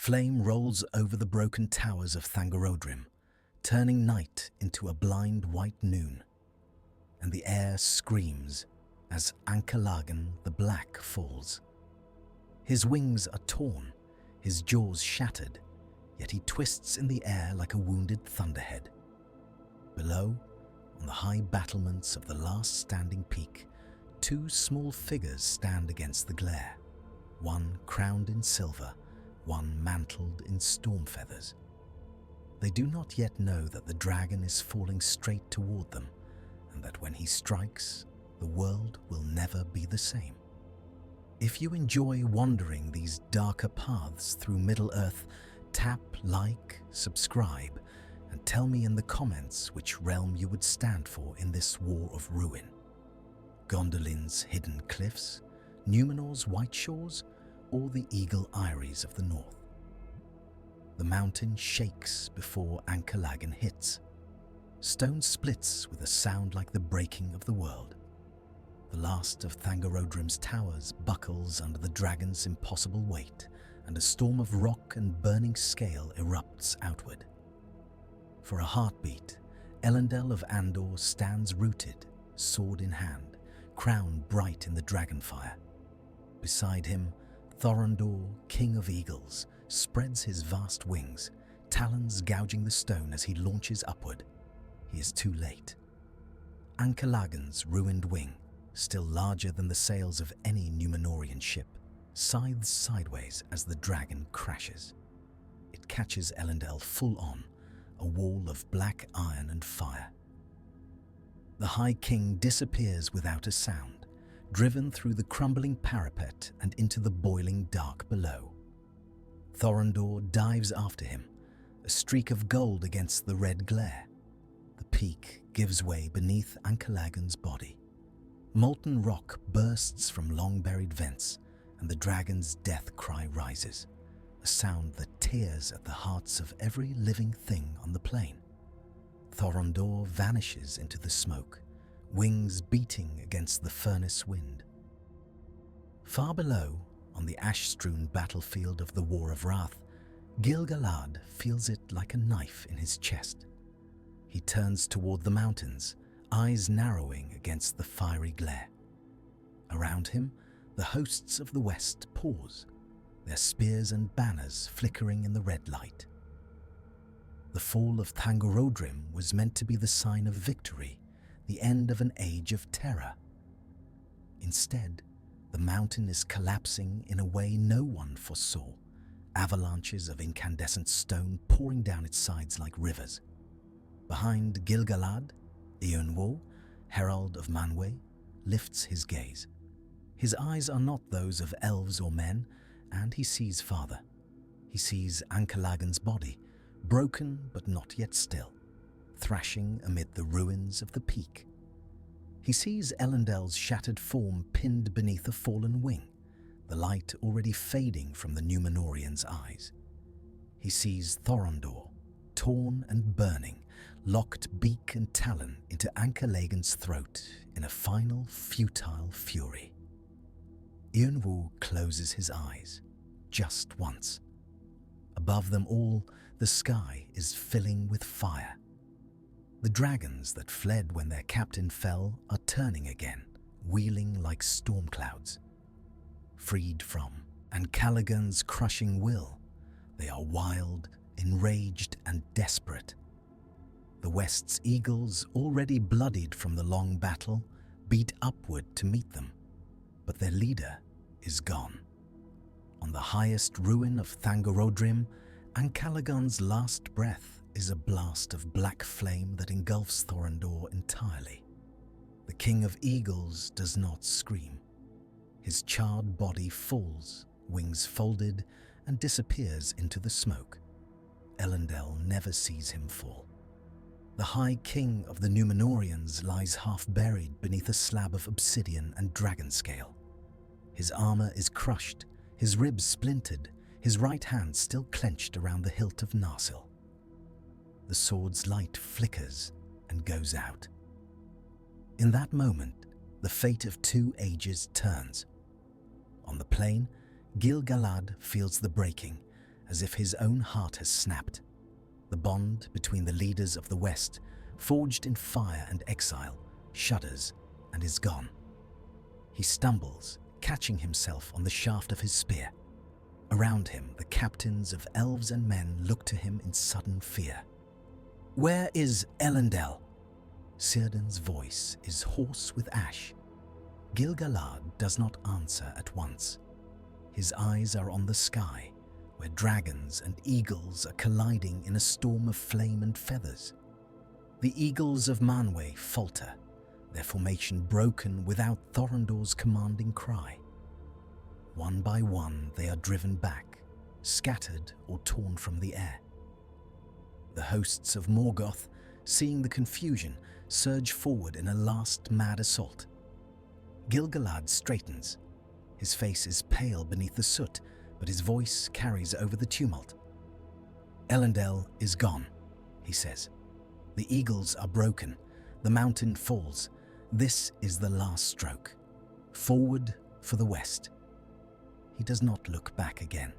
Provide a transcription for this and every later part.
Flame rolls over the broken towers of Thangorodrim, turning night into a blind white noon. And the air screams as Ancalagon the Black falls. His wings are torn, his jaws shattered, yet he twists in the air like a wounded thunderhead. Below, on the high battlements of the last standing peak, two small figures stand against the glare, one crowned in silver, one mantled in storm feathers. They do not yet know that the dragon is falling straight toward them, and that when he strikes, the world will never be the same. If you enjoy wandering these darker paths through Middle-earth, tap, like, subscribe, and tell me in the comments which realm you would stand for in this war of ruin. Gondolin's hidden cliffs, Númenor's white shores, or the eagle eyries of the north. The mountain shakes before Ancalagon hits. Stone splits with a sound like the breaking of the world. The last of Thangorodrim's towers buckles under the dragon's impossible weight, and a storm of rock and burning scale erupts outward. For a heartbeat, Elendil of Andor stands rooted, sword in hand, crown bright in the dragonfire. Beside him, Thorondor, king of eagles, spreads his vast wings, talons gouging the stone as he launches upward. He is too late. Ancalagon's ruined wing, still larger than the sails of any Númenórean ship, scythes sideways as the dragon crashes. It catches Elendil full on, a wall of black iron and fire. The High King disappears without a sound, driven through the crumbling parapet and into the boiling dark below. Thorondor dives after him, a streak of gold against the red glare. The peak gives way beneath Ancalagon's body. Molten rock bursts from long-buried vents, and the dragon's death cry rises, a sound that tears at the hearts of every living thing on the plain. Thorondor vanishes into the smoke, wings beating against the furnace wind. Far below, on the ash-strewn battlefield of the War of Wrath, Gil-galad feels it like a knife in his chest. He turns toward the mountains, eyes narrowing against the fiery glare. Around him, the hosts of the west pause, their spears and banners flickering in the red light. The fall of Thangorodrim was meant to be the sign of victory, the end of an age of terror. Instead, the mountain is collapsing in a way no one foresaw, avalanches of incandescent stone pouring down its sides like rivers. Behind Gil-galad, Eönwë, herald of Manwë, lifts his gaze. His eyes are not those of elves or men, and he sees farther. He sees Ancalagon's body, broken but not yet still, thrashing amid the ruins of the peak. He sees Elendil's shattered form pinned beneath a fallen wing, the light already fading from the Númenórean's eyes. He sees Thorondor, torn and burning, locked beak and talon into Ancalagon's throat in a final futile fury. Eönwë closes his eyes, just once. Above them all, the sky is filling with fire. The dragons that fled when their captain fell are turning again, wheeling like storm clouds. Freed from Ancalagon's crushing will, they are wild, enraged and desperate. The West's eagles, already bloodied from the long battle, beat upward to meet them, but their leader is gone. On the highest ruin of Thangorodrim, Ancalagon's last breath is a blast of black flame that engulfs Thorondor entirely. The King of Eagles does not scream. His charred body falls, wings folded, and disappears into the smoke. Elendil never sees him fall. The High King of the Númenóreans lies half-buried beneath a slab of obsidian and dragon scale. His armor is crushed, his ribs splintered, his right hand still clenched around the hilt of Narsil. The sword's light flickers and goes out. In that moment, the fate of two ages turns. On the plain, Gil-galad feels the breaking, as if his own heart has snapped. The bond between the leaders of the West, forged in fire and exile, shudders and is gone. He stumbles, catching himself on the shaft of his spear. Around him, the captains of elves and men look to him in sudden fear. "Where is Elendil?" Círdan's voice is hoarse with ash. Gil-galad does not answer at once. His eyes are on the sky, where dragons and eagles are colliding in a storm of flame and feathers. The eagles of Manwë falter, their formation broken without Thorondor's commanding cry. One by one they are driven back, scattered or torn from the air. The hosts of Morgoth, seeing the confusion, surge forward in a last mad assault. Gil-galad straightens. His face is pale beneath the soot, but his voice carries over the tumult. "Elendil is gone," he says. "The eagles are broken. The mountain falls. This is the last stroke. Forward for the West." He does not look back again.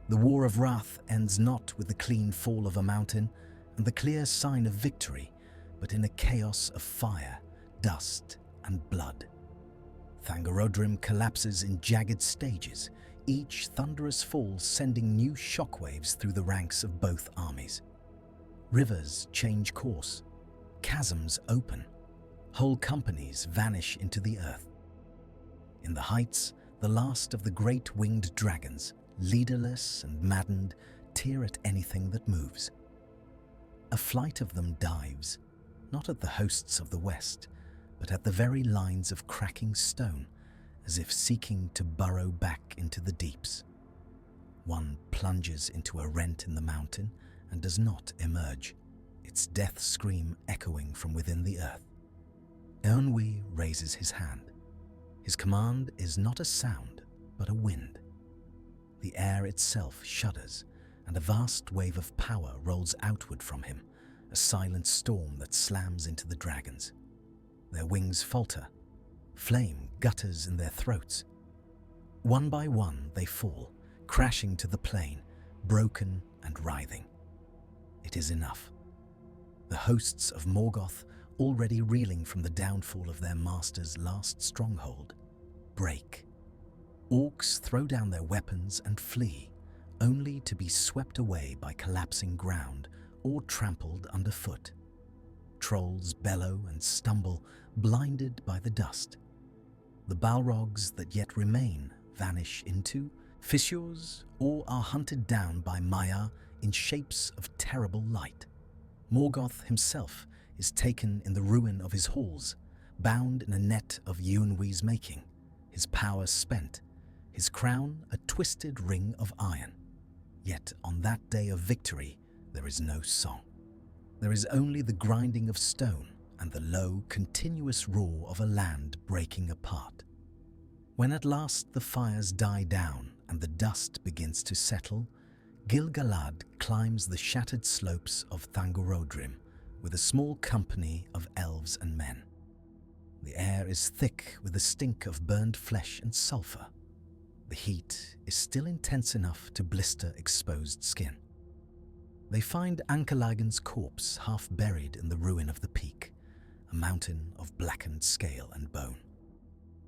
The War of Wrath ends not with the clean fall of a mountain and the clear sign of victory, but in a chaos of fire, dust, and blood. Thangorodrim collapses in jagged stages, each thunderous fall sending new shockwaves through the ranks of both armies. Rivers change course, chasms open, whole companies vanish into the earth. In the heights, the last of the great winged dragons, leaderless and maddened, tear at anything that moves. A flight of them dives, not at the hosts of the West, but at the very lines of cracking stone, as if seeking to burrow back into the deeps. One plunges into a rent in the mountain and does not emerge, its death scream echoing from within the earth. Eonwy raises his hand. His command is not a sound, but a wind. The air itself shudders, and a vast wave of power rolls outward from him, a silent storm that slams into the dragons. Their wings falter. Flame gutters in their throats. One by one they fall, crashing to the plain, broken and writhing. It is enough. The hosts of Morgoth, already reeling from the downfall of their master's last stronghold, break. Orcs throw down their weapons and flee, only to be swept away by collapsing ground or trampled underfoot. Trolls bellow and stumble, blinded by the dust. The Balrogs that yet remain vanish into fissures or are hunted down by Maiar in shapes of terrible light. Morgoth himself is taken in the ruin of his halls, bound in a net of Eonwy's making, his power spent, his crown a twisted ring of iron. Yet on that day of victory there is no song. There is only the grinding of stone and the low, continuous roar of a land breaking apart. When at last the fires die down and the dust begins to settle, Gil-galad climbs the shattered slopes of Thangorodrim with a small company of elves and men. The air is thick with the stink of burned flesh and sulphur. The heat is still intense enough to blister exposed skin. They find Ancalagon's corpse half buried in the ruin of the peak, a mountain of blackened scale and bone.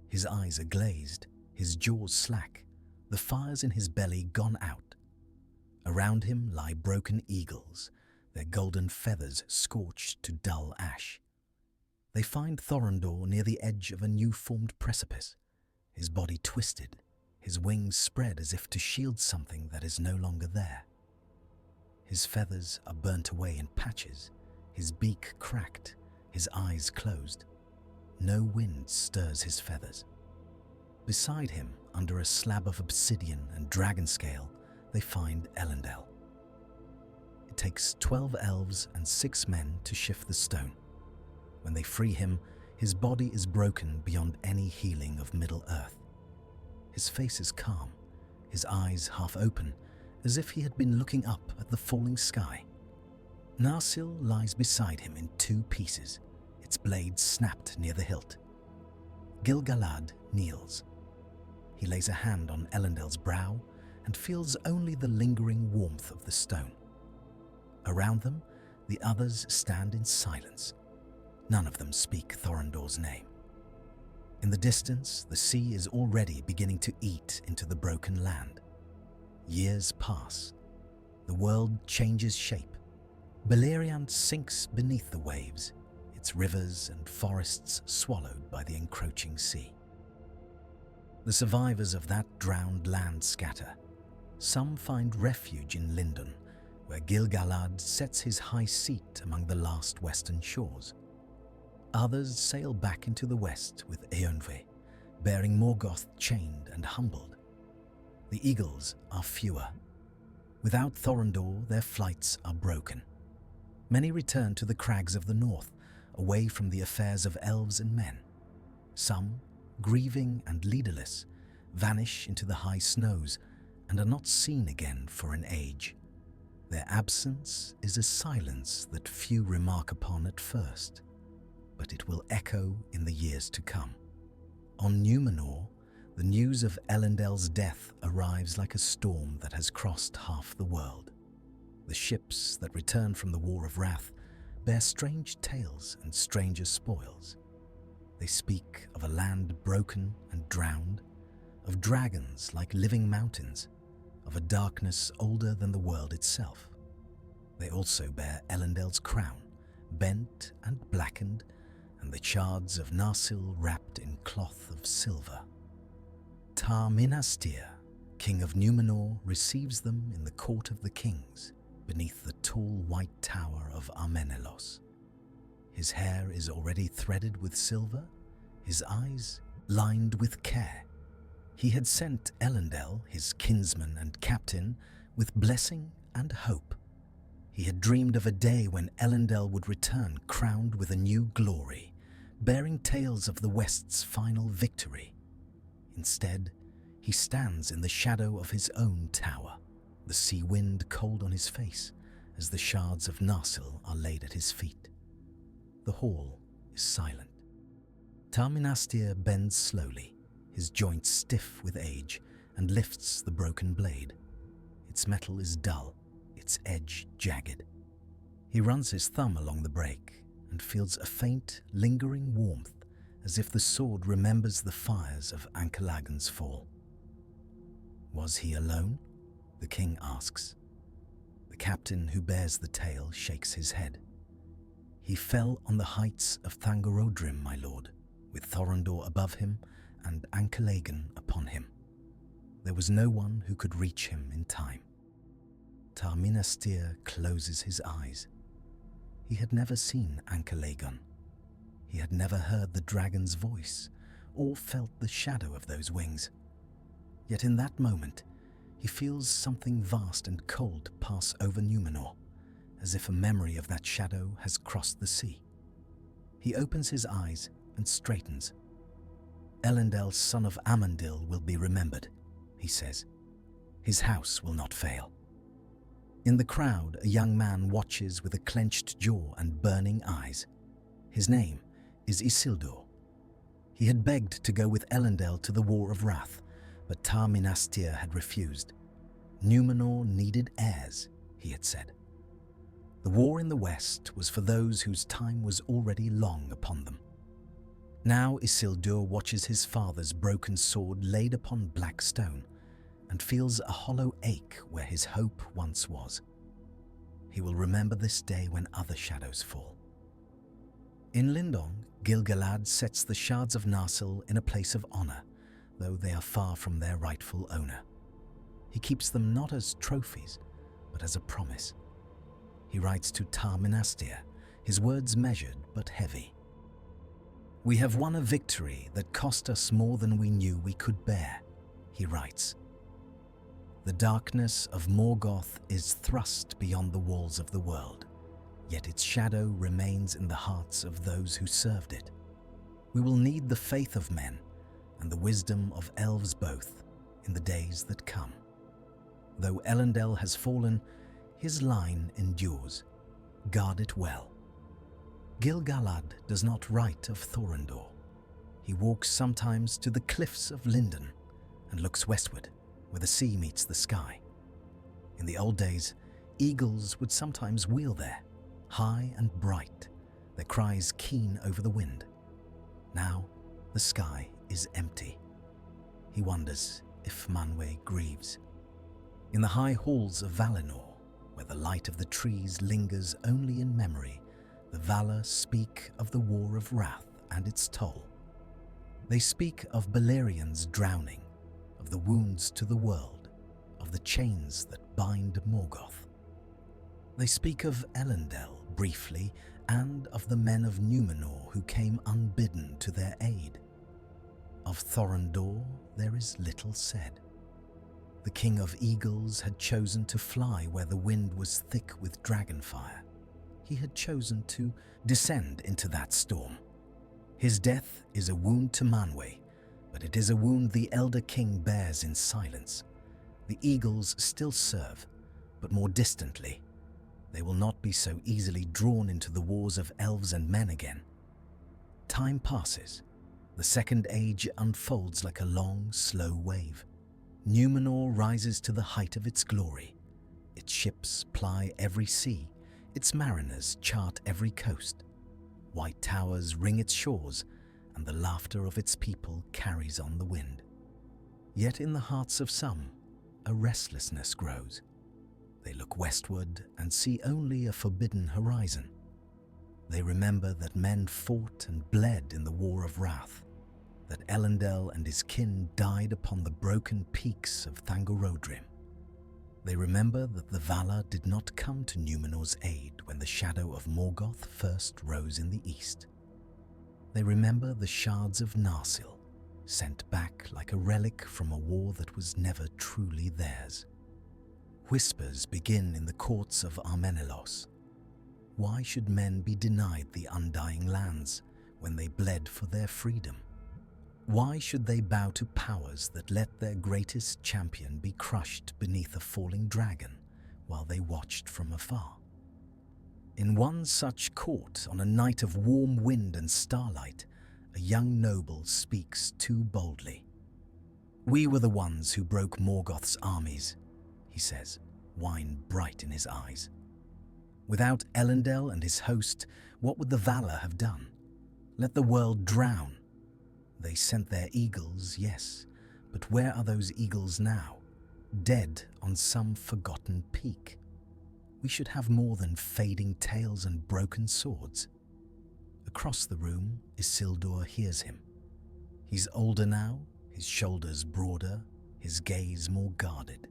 His eyes are glazed, his jaws slack, the fires in his belly gone out. Around him lie broken eagles, their golden feathers scorched to dull ash. They find Thorondor near the edge of a new-formed precipice, his body twisted, his wings spread as if to shield something that is no longer there. His feathers are burnt away in patches, his beak cracked, his eyes closed. No wind stirs his feathers. Beside him, under a slab of obsidian and dragon scale, they find Elendil. It takes 12 elves and 6 men to shift the stone. When they free him, his body is broken beyond any healing of Middle-earth. His face is calm, his eyes half open, as if he had been looking up at the falling sky. Narsil lies beside him in 2 pieces, its blade snapped near the hilt. Gil-galad kneels. He lays a hand on Elendil's brow, and feels only the lingering warmth of the stone. Around them, the others stand in silence. None of them speak Thorondor's name. In the distance, the sea is already beginning to eat into the broken land. Years pass. The world changes shape. Beleriand sinks beneath the waves, its rivers and forests swallowed by the encroaching sea. The survivors of that drowned land scatter. Some find refuge in Lindon, where Gil-galad sets his high seat among the last western shores. Others sail back into the west with Eönve, bearing Morgoth chained and humbled. The eagles are fewer. Without Thorondor, their flights are broken. Many return to the crags of the north, away from the affairs of elves and men. Some, grieving and leaderless, vanish into the high snows and are not seen again for an age. Their absence is a silence that few remark upon at first, but it will echo in the years to come. On Númenor, the news of Elendel's death arrives like a storm that has crossed half the world. The ships that return from the War of Wrath bear strange tales and stranger spoils. They speak of a land broken and drowned, of dragons like living mountains, of a darkness older than the world itself. They also bear Elendel's crown, bent and blackened, and the shards of Narsil wrapped in cloth of silver. Tar Minastir, king of Númenor, receives them in the court of the kings, beneath the tall white tower of Armenelos. His hair is already threaded with silver, his eyes lined with care. He had sent Elendil, his kinsman and captain, with blessing and hope. He had dreamed of a day when Elendil would return crowned with a new glory, bearing tales of the West's final victory. Instead, he stands in the shadow of his own tower, the sea wind cold on his face as the shards of Narsil are laid at his feet. The hall is silent. Tar Minastir bends slowly, his joints stiff with age, and lifts the broken blade. Its metal is dull, its edge jagged. He runs his thumb along the break and feels a faint, lingering warmth, as if the sword remembers the fires of Ancalagon's fall. Was he alone? The king asks. The captain who bears the tale shakes his head. He fell on the heights of Thangorodrim, my lord, with Thorondor above him and Ancalagon upon him. There was no one who could reach him in time. Tar Minastir closes his eyes. He had never seen Ancalagon. He had never heard the dragon's voice or felt the shadow of those wings. Yet in that moment, he feels something vast and cold pass over Númenor, as if a memory of that shadow has crossed the sea. He opens his eyes and straightens. Elendil, son of Amandil, will be remembered, he says. His house will not fail. In the crowd, a young man watches with a clenched jaw and burning eyes. His name is Isildur. He had begged to go with Elendil to the War of Wrath, but Tar Minastir had refused. Númenor needed heirs, he had said. The war in the west was for those whose time was already long upon them. Now Isildur watches his father's broken sword laid upon black stone and feels a hollow ache where his hope once was. He will remember this day when other shadows fall. In Lindon, Gil-galad sets the shards of Narsil in a place of honor, though they are far from their rightful owner. He keeps them not as trophies, but as a promise. He writes to Tar Minastir, his words measured but heavy. "We have won a victory that cost us more than we knew we could bear," he writes. "The darkness of Morgoth is thrust beyond the walls of the world, yet its shadow remains in the hearts of those who served it. We will need the faith of men and the wisdom of elves both in the days that come. Though Elendil has fallen, his line endures. Guard it well." Gil-galad does not write of Thorondor. He walks sometimes to the cliffs of Lindon and looks westward, where the sea meets the sky. In the old days, eagles would sometimes wheel there, high and bright, their cries keen over the wind. Now, the sky is empty. He wonders if Manwë grieves. In the high halls of Valinor, where the light of the trees lingers only in memory, the Valar speak of the War of Wrath and its toll. They speak of Beleriand's drowning, of the wounds to the world, of the chains that bind Morgoth. They speak of Elendil briefly, and of the men of Númenor who came unbidden to their aid. Of Thorondor there is little said. The king of eagles had chosen to fly where the wind was thick with dragonfire. He had chosen to descend into that storm. His death is a wound to Manwë, but it is a wound the elder king bears in silence. The eagles still serve, but more distantly. They will not be so easily drawn into the wars of elves and men again. Time passes. The Second Age unfolds like a long, slow wave. Númenor rises to the height of its glory. Its ships ply every sea. Its mariners chart every coast. White towers ring its shores, and the laughter of its people carries on the wind. Yet in the hearts of some, a restlessness grows. They look westward and see only a forbidden horizon. They remember that men fought and bled in the War of Wrath, that Elendil and his kin died upon the broken peaks of Thangorodrim. They remember that the Valar did not come to Númenor's aid when the shadow of Morgoth first rose in the east. They remember the shards of Narsil, sent back like a relic from a war that was never truly theirs. Whispers begin in the courts of Armenelos. Why should men be denied the undying lands when they bled for their freedom? Why should they bow to powers that let their greatest champion be crushed beneath a falling dragon while they watched from afar? In one such court, on a night of warm wind and starlight, a young noble speaks too boldly. "We were the ones who broke Morgoth's armies," he says, wine bright in his eyes. "Without Elendil and his host, what would the Valar have done? Let the world drown. They sent their eagles, yes, but where are those eagles now? Dead on some forgotten peak. We should have more than fading tails and broken swords." Across the room, Isildur hears him. He's older now, his shoulders broader, his gaze more guarded.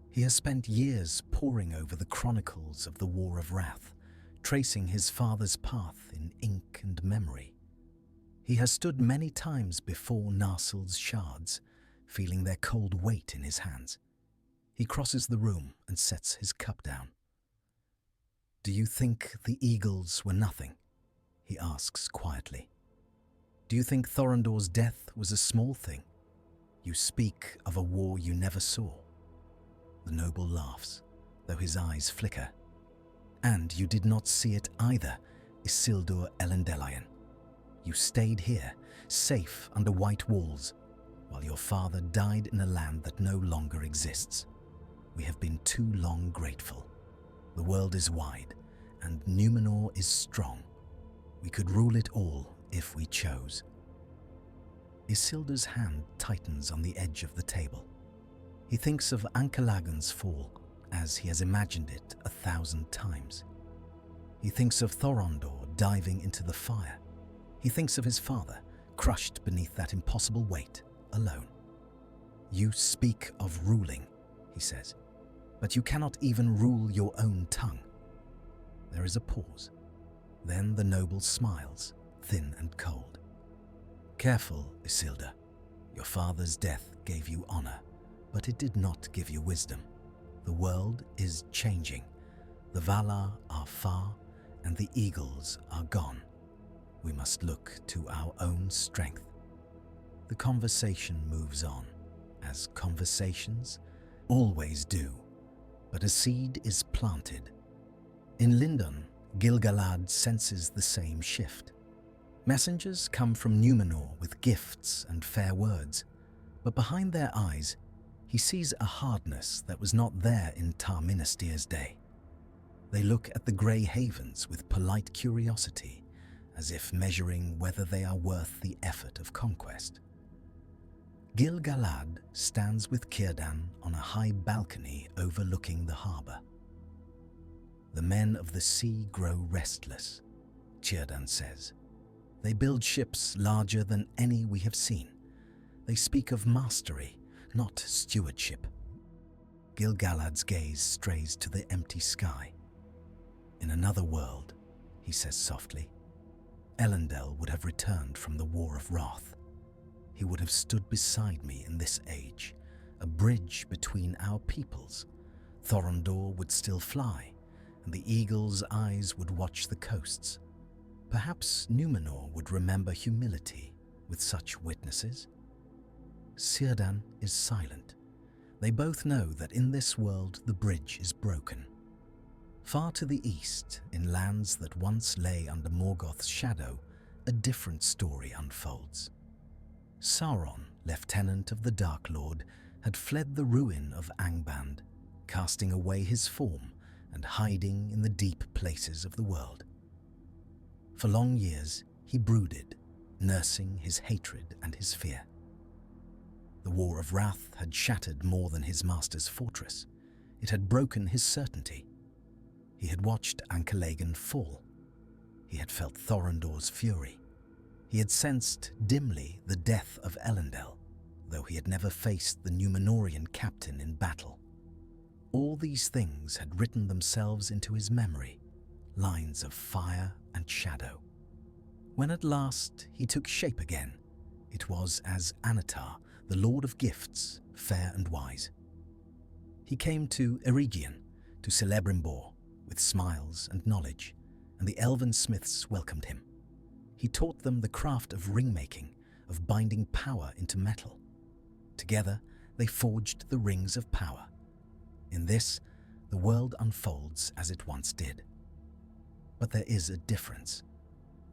He has spent years poring over the chronicles of the War of Wrath, tracing his father's path in ink and memory. He has stood many times before Narsil's shards, feeling their cold weight in his hands. He crosses the room and sets his cup down. "Do you think the eagles were nothing?" he asks quietly. "Do you think Thorondor's death was a small thing? You speak of a war you never saw." The noble laughs, though his eyes flicker. "And you did not see it either, Isildur Elendilion. You stayed here, safe under white walls, while your father died in a land that no longer exists. We have been too long grateful. The world is wide, and Númenor is strong. We could rule it all if we chose." Isildur's hand tightens on the edge of the table. He thinks of Ancalagon's fall as he has imagined it 1,000 times. He thinks of Thorondor diving into the fire. He thinks of his father, crushed beneath that impossible weight, alone. "You speak of ruling," he says, "but you cannot even rule your own tongue." There is a pause. Then the noble smiles, thin and cold. "Careful, Isildur. Your father's death gave you honor, but it did not give you wisdom. The world is changing. The Valar are far, and the eagles are gone. We must look to our own strength." The conversation moves on, as conversations always do, but a seed is planted. In Lindon, Gil-galad senses the same shift. Messengers come from Númenor with gifts and fair words, but behind their eyes, He sees a hardness that was not there in Tar Ministir's day. They look at the grey havens with polite curiosity, as if measuring whether they are worth the effort of conquest. Gil-galad stands with Círdan on a high balcony overlooking the harbour. "The men of the sea grow restless," Círdan says. "They build ships larger than any we have seen. They speak of mastery, not stewardship." Gil-galad's gaze strays to the empty sky. "In another world," he says softly, "Elendil would have returned from the War of Wrath. He would have stood beside me in this age, a bridge between our peoples. Thorondor would still fly, and the eagle's eyes would watch the coasts. Perhaps Númenor would remember humility with such witnesses." Círdan is silent. They both know that in this world the bridge is broken. Far to the east, in lands that once lay under Morgoth's shadow, a different story unfolds. Sauron, lieutenant of the Dark Lord, had fled the ruin of Angband, casting away his form and hiding in the deep places of the world. For long years he brooded, nursing his hatred and his fear. The War of Wrath had shattered more than his master's fortress. It had broken his certainty. He had watched Ancalagon fall. He had felt Thorondor's fury. He had sensed dimly the death of Elendil, though he had never faced the Númenórean captain in battle. All these things had written themselves into his memory, lines of fire and shadow. When at last he took shape again, it was as Annatar, the Lord of Gifts, fair and wise. He came to Eregion, to Celebrimbor, with smiles and knowledge, and the elven smiths welcomed him. He taught them the craft of ring-making, of binding power into metal. Together, they forged the rings of power. In this, the world unfolds as it once did. But there is a difference.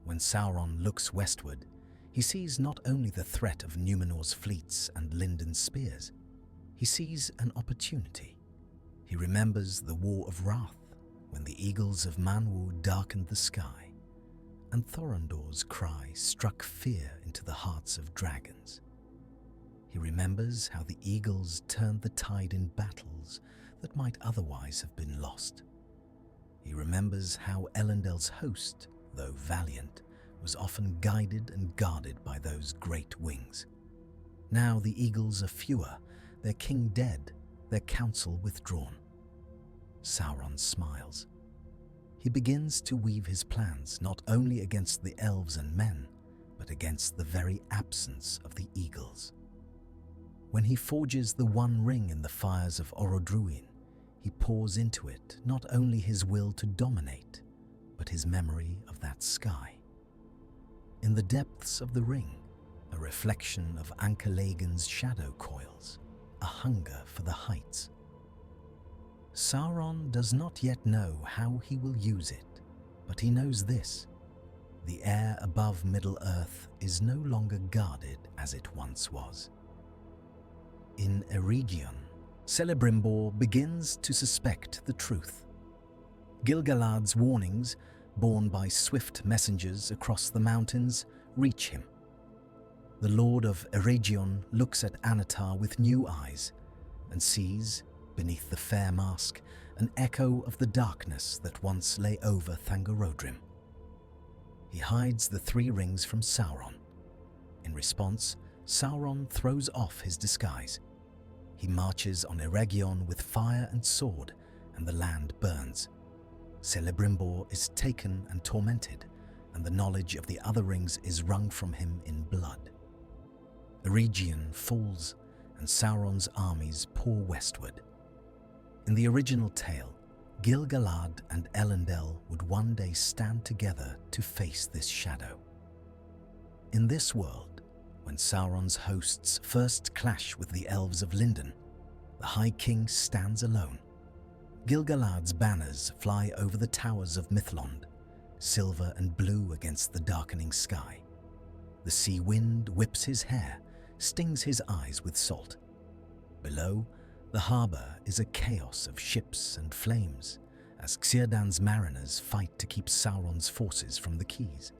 When Sauron looks westward, he sees not only the threat of Númenor's fleets and Lindon's spears, he sees an opportunity. He remembers the War of Wrath, when the eagles of Manwë darkened the sky, and Thorondor's cry struck fear into the hearts of dragons. He remembers how the eagles turned the tide in battles that might otherwise have been lost. He remembers how Elendil's host, though valiant, was often guided and guarded by those great wings. Now the eagles are fewer, their king dead, their council withdrawn. Sauron smiles. He begins to weave his plans not only against the elves and men, but against the very absence of the eagles. When he forges the One Ring in the fires of Orodruin, he pours into it not only his will to dominate, but his memory of that sky. In the depths of the ring, a reflection of Ancalagon's shadow coils, a hunger for the heights. Sauron does not yet know how he will use it, but he knows this: the air above Middle-earth is no longer guarded as it once was. In Eregion, Celebrimbor begins to suspect the truth. Gil-galad's warnings, borne by swift messengers across the mountains, reach him. The Lord of Eregion looks at Annatar with new eyes and sees, beneath the fair mask, an echo of the darkness that once lay over Thangorodrim. He hides the three rings from Sauron. In response, Sauron throws off his disguise. He marches on Eregion with fire and sword, and the land burns. Celebrimbor is taken and tormented, and the knowledge of the other rings is wrung from him in blood. Eregion falls, and Sauron's armies pour westward. In the original tale, Gil-galad and Elendil would one day stand together to face this shadow. In this world, when Sauron's hosts first clash with the elves of Lindon, the High King stands alone. Gil-galad's banners fly over the towers of Mithlond, silver and blue against the darkening sky. The sea wind whips his hair, stings his eyes with salt. Below, the harbour is a chaos of ships and flames, as Círdan's mariners fight to keep Sauron's forces from the quays.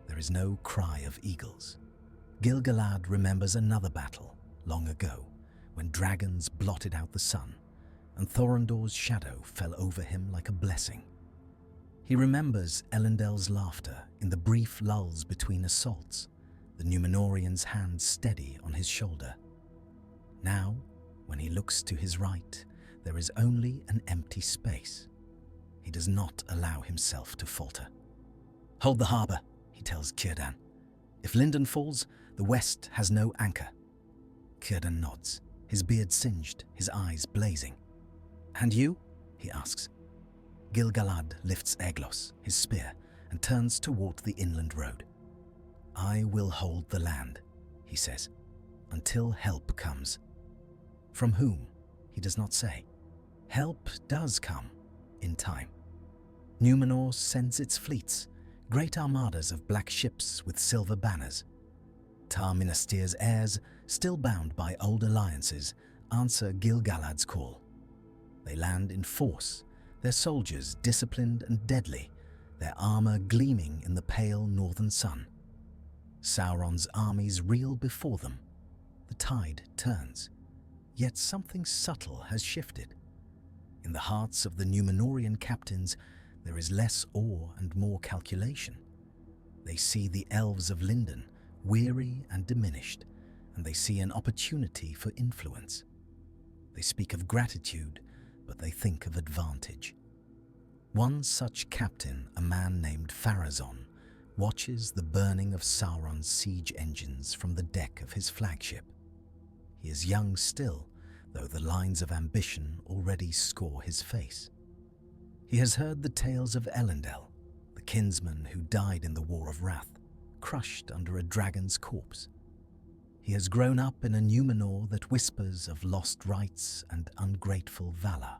There is no cry of eagles. Gil-galad remembers another battle, long ago, when dragons blotted out the sun, and Thorondor's shadow fell over him like a blessing. He remembers Elendil's laughter in the brief lulls between assaults, the Númenórean's hand steady on his shoulder. Now, when he looks to his right, there is only an empty space. He does not allow himself to falter. "Hold the harbour," he tells Círdan. "If Lindon falls, the west has no anchor." Círdan nods, his beard singed, his eyes blazing. "And you?" he asks. Gil-galad lifts Eglos, his spear, and turns toward the inland road. "I will hold the land," he says, "until help comes." From whom, he does not say. Help does come, in time. Númenor sends its fleets, great armadas of black ships with silver banners. Tar Minastir's heirs, still bound by old alliances, answer Gil-galad's call. They land in force, their soldiers disciplined and deadly, their armor gleaming in the pale northern sun. Sauron's armies reel before them. The tide turns. Yet something subtle has shifted. In the hearts of the Númenórean captains, there is less awe and more calculation. They see the elves of Lindon, weary and diminished, and they see an opportunity for influence. They speak of gratitude, but they think of advantage. One such captain, a man named Pharazôn, watches the burning of Sauron's siege engines from the deck of his flagship. He is young still, though the lines of ambition already score his face. He has heard the tales of Elendil, the kinsman who died in the War of Wrath, crushed under a dragon's corpse. He has grown up in a Númenor that whispers of lost rights and ungrateful valor.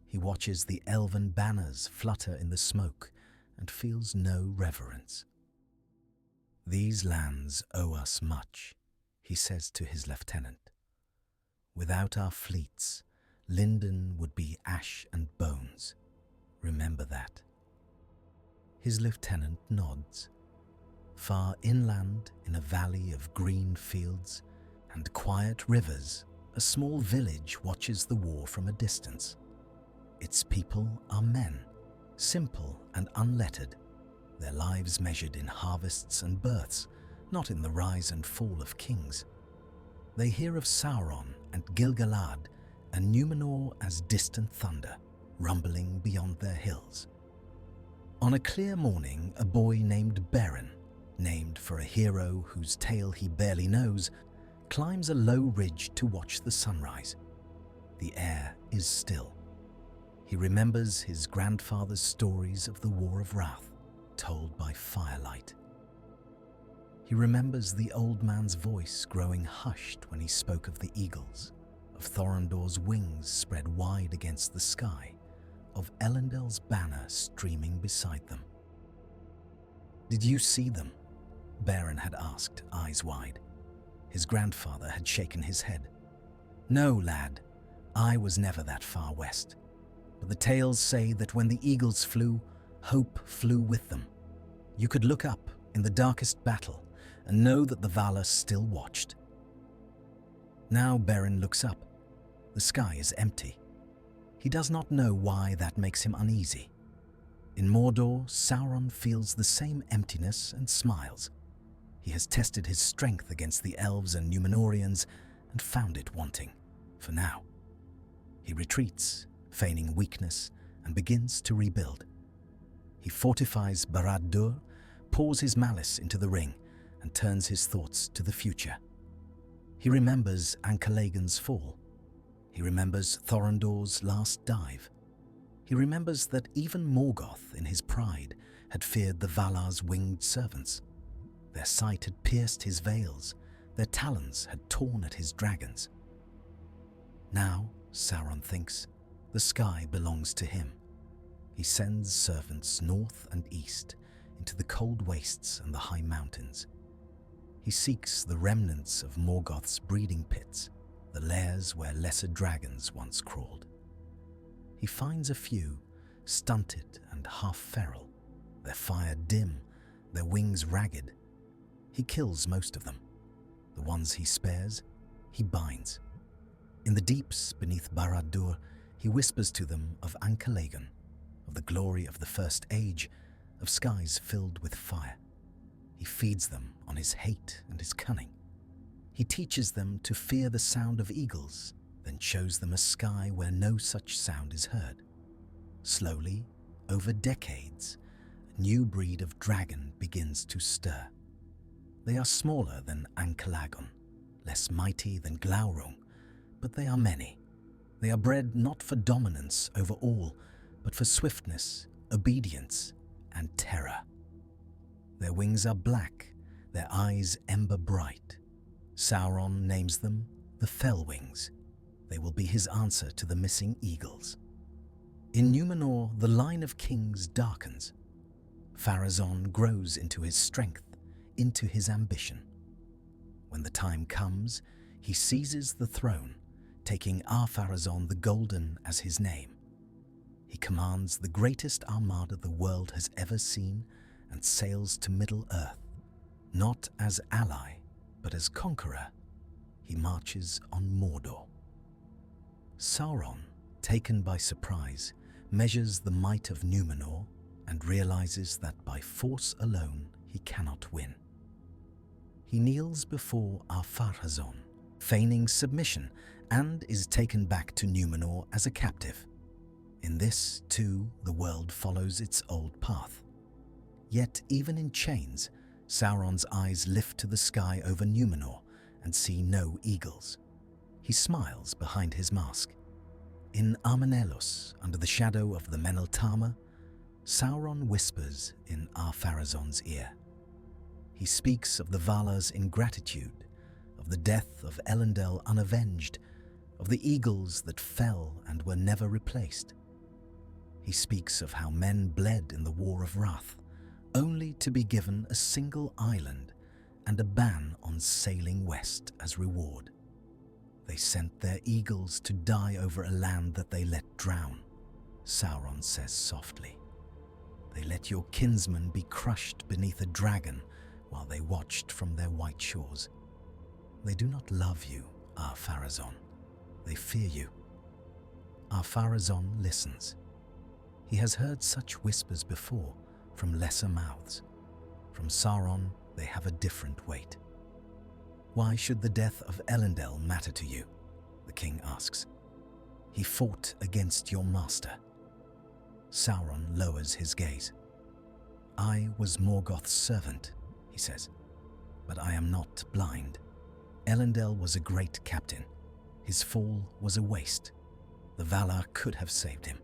He watches the elven banners flutter in the smoke and feels no reverence. "These lands owe us much," he says to his lieutenant. "Without our fleets, Lindon would be ash and bones. Remember that." His lieutenant nods. Far inland, in a valley of green fields and quiet rivers, a small village watches the war from a distance. Its people are men, simple and unlettered, their lives measured in harvests and births, not in the rise and fall of kings. They hear of Sauron and Gil-galad and Númenor as distant thunder, rumbling beyond their hills. On a clear morning, a boy named Beren, named for a hero whose tale he barely knows, climbs a low ridge to watch the sunrise. The air is still. He remembers his grandfather's stories of the War of Wrath, told by firelight. He remembers the old man's voice growing hushed when he spoke of the eagles, of Thorondor's wings spread wide against the sky, of Elendil's banner streaming beside them. "Did you see them?" Beren had asked, eyes wide. His grandfather had shaken his head. "No, lad, I was never that far west. But the tales say that when the eagles flew, hope flew with them. You could look up in the darkest battle and know that the Valar still watched." Now Beren looks up. The sky is empty. He does not know why that makes him uneasy. In Mordor, Sauron feels the same emptiness and smiles. He has tested his strength against the elves and Númenóreans and found it wanting, for now. He retreats, feigning weakness, and begins to rebuild. He fortifies Barad-dûr, pours his malice into the ring, and turns his thoughts to the future. He remembers Ancalagon's fall. He remembers Thorondor's last dive. He remembers that even Morgoth, in his pride, had feared the Valar's winged servants. Their sight had pierced his veils, their talons had torn at his dragons. Now, Sauron thinks, the sky belongs to him. He sends servants north and east, into the cold wastes and the high mountains. He seeks the remnants of Morgoth's breeding pits, the lairs where lesser dragons once crawled. He finds a few, stunted and half feral, their fire dim, their wings ragged. He kills most of them. The ones he spares, he binds. In the deeps beneath Barad-dûr, he whispers to them of Ancalagon, of the glory of the First Age, of skies filled with fire. He feeds them on his hate and his cunning. He teaches them to fear the sound of eagles, then shows them a sky where no such sound is heard. Slowly, over decades, a new breed of dragon begins to stir. They are smaller than Ancalagon, less mighty than Glaurung, but they are many. They are bred not for dominance over all, but for swiftness, obedience, and terror. Their wings are black, their eyes ember bright. Sauron names them the Fellwings. They will be his answer to the missing eagles. In Númenor, the line of kings darkens. Pharazôn grows into his strength, into his ambition. When the time comes, he seizes the throne, taking Ar-Pharazôn the Golden as his name. He commands the greatest armada the world has ever seen and sails to Middle-earth. Not as ally, but as conqueror, he marches on Mordor. Sauron, taken by surprise, measures the might of Númenor and realizes that by force alone he cannot win. He kneels before Ar-Pharazôn, feigning submission, and is taken back to Númenor as a captive. In this, too, the world follows its old path. Yet, even in chains, Sauron's eyes lift to the sky over Númenor and see no eagles. He smiles behind his mask. In Armenellos, under the shadow of the Meneltama, Sauron whispers in Ar-Pharazôn's ear. He speaks of the Valar's ingratitude, of the death of Elendil unavenged, of the eagles that fell and were never replaced. He speaks of how men bled in the War of Wrath, only to be given a single island and a ban on sailing west as reward. They sent their eagles to die over a land that they let drown, Sauron says softly. They let your kinsmen be crushed beneath a dragon while they watched from their white shores. They do not love you, Ar-Pharazôn. They fear you. Ar-Pharazôn listens. He has heard such whispers before from lesser mouths. From Sauron, they have a different weight. Why should the death of Elendil matter to you? The king asks. He fought against your master. Sauron lowers his gaze. I was Morgoth's servant, he says, but I am not blind. Elendil was a great captain. His fall was a waste. The Valar could have saved him.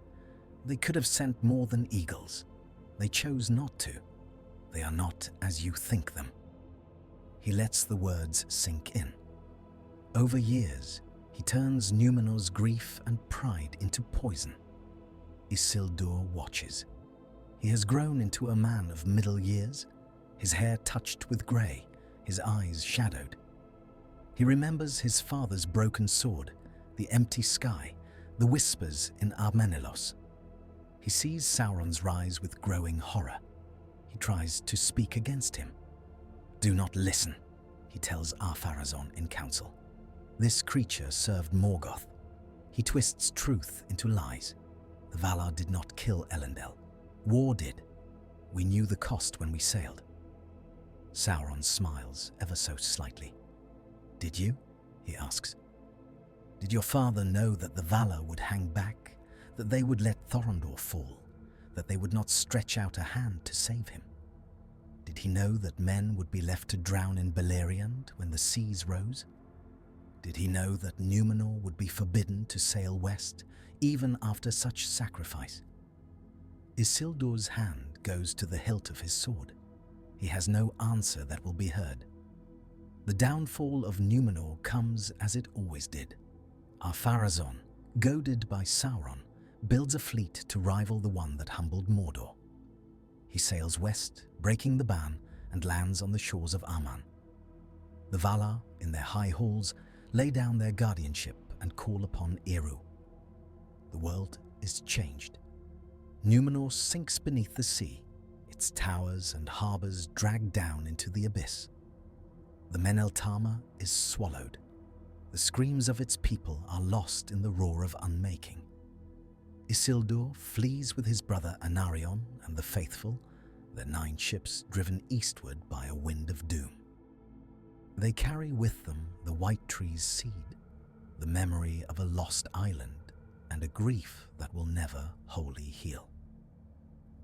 They could have sent more than eagles. They chose not to. They are not as you think them. He lets the words sink in. Over years, he turns Númenor's grief and pride into poison. Isildur watches. He has grown into a man of middle years, his hair touched with grey, his eyes shadowed. He remembers his father's broken sword, the empty sky, the whispers in Armenellos. He sees Sauron's rise with growing horror. He tries to speak against him. Do not listen, he tells Ar-Pharazôn in council. This creature served Morgoth. He twists truth into lies. The Valar did not kill Elendil. War did. We knew the cost when we sailed. Sauron smiles ever so slightly. Did you? He asks. Did your father know that the Valar would hang back, that they would let Thorondor fall, that they would not stretch out a hand to save him? Did he know that men would be left to drown in Beleriand when the seas rose? Did he know that Númenor would be forbidden to sail west, even after such sacrifice? Isildur's hand goes to the hilt of his sword. He has no answer that will be heard. The downfall of Númenor comes as it always did. Ar-Pharazôn, goaded by Sauron, builds a fleet to rival the one that humbled Mordor. He sails west, breaking the ban, and lands on the shores of Aman. The Valar, in their high halls, lay down their guardianship and call upon Eru. The world is changed. Númenor sinks beneath the sea, its towers and harbours dragged down into the abyss. The Men-Eltama is swallowed. The screams of its people are lost in the roar of unmaking. Isildur flees with his brother Anarion and the faithful, their 9 ships driven eastward by a wind of doom. They carry with them the White Tree's seed, the memory of a lost island and a grief that will never wholly heal.